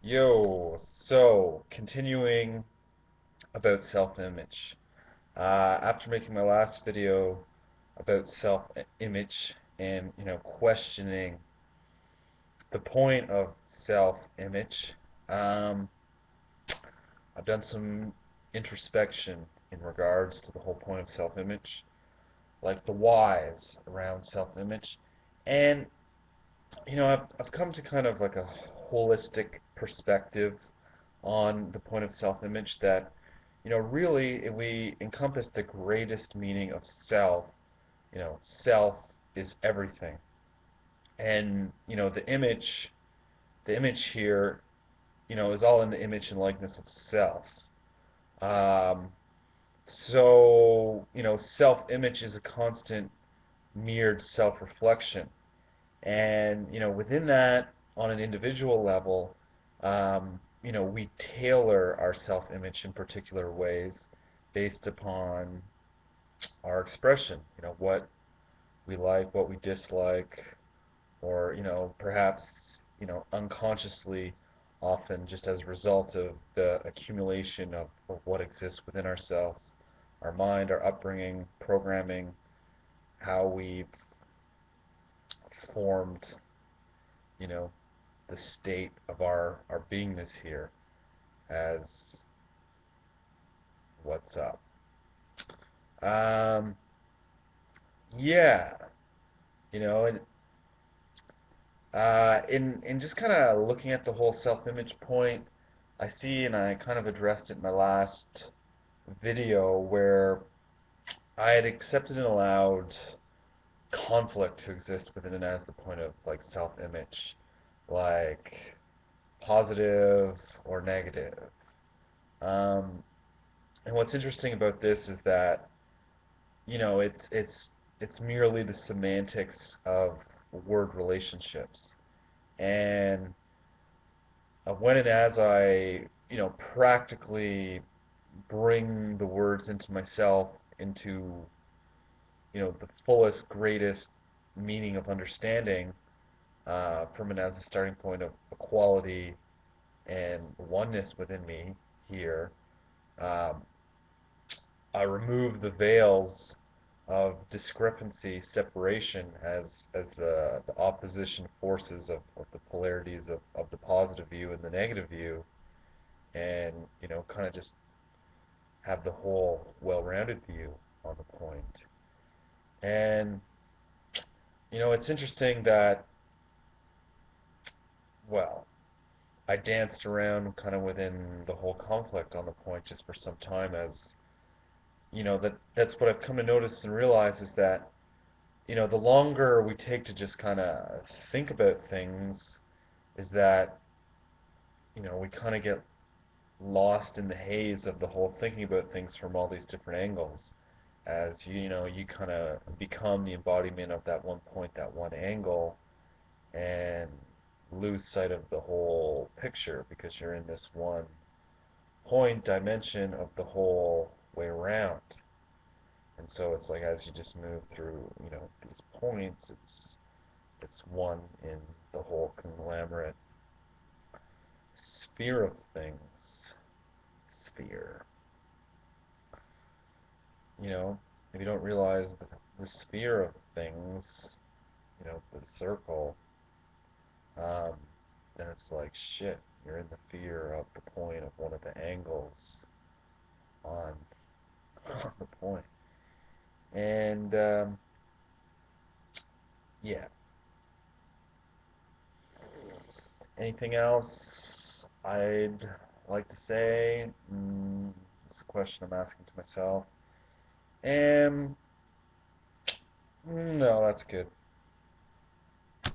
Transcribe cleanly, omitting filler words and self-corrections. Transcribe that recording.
Yo, so continuing about self-image. After making my last video about self-image and questioning the point of self-image, um, I've done some introspection in regards to the whole point of self-image, like the whys around self-image, and I've come to kind of like a holistic perspective on the point of self-image that, really if we encompass the greatest meaning of self, self is everything. And, the image here, is all in the image and likeness of self. Um, so, self-image is a constant mirrored self-reflection. And within that, on an individual level, we tailor our self-image in particular ways based upon our expression. What we like, what we dislike, or perhaps unconsciously, often just as a result of the accumulation of what exists within ourselves, our mind, our upbringing, programming, how we've formed, you know, the state of our beingness here as what's up. Um, yeah, and in just kind of looking at the whole self-image point, I see, and I kind of addressed it in my last video, where I had accepted and allowed conflict to exist within it as the point of like self-image, like positive or negative. Um, And what's interesting about this is that, it's merely the semantics of word relationships. And when and as I, practically bring the words into myself, into, the fullest, greatest meaning of understanding, from and as a starting point of equality and oneness within me here, um, I remove the veils of discrepancy, separation as the opposition forces of the polarities of the positive view and the negative view, and kind of just have the whole well-rounded view on the point. And it's interesting that, well, I danced around kind of within the whole conflict on the point just for some time, as that's what I've come to notice and realize is that the longer we take to just kind of think about things, is that, we kind of get lost in the haze of the whole thinking about things from all these different angles. As you kind of become the embodiment of that one point, that one angle, and lose sight of the whole picture because you're in this one point dimension of the whole way around. And so it's like as you just move through, these points, it's one in the whole conglomerate sphere of things. Sphere. You know, if you don't realize the sphere of things, the circle, um, then it's like shit. You're in the fear of the point of one of the angles on on the point. And yeah. Anything else I'd like to say? It's a question I'm asking to myself. And no, that's good.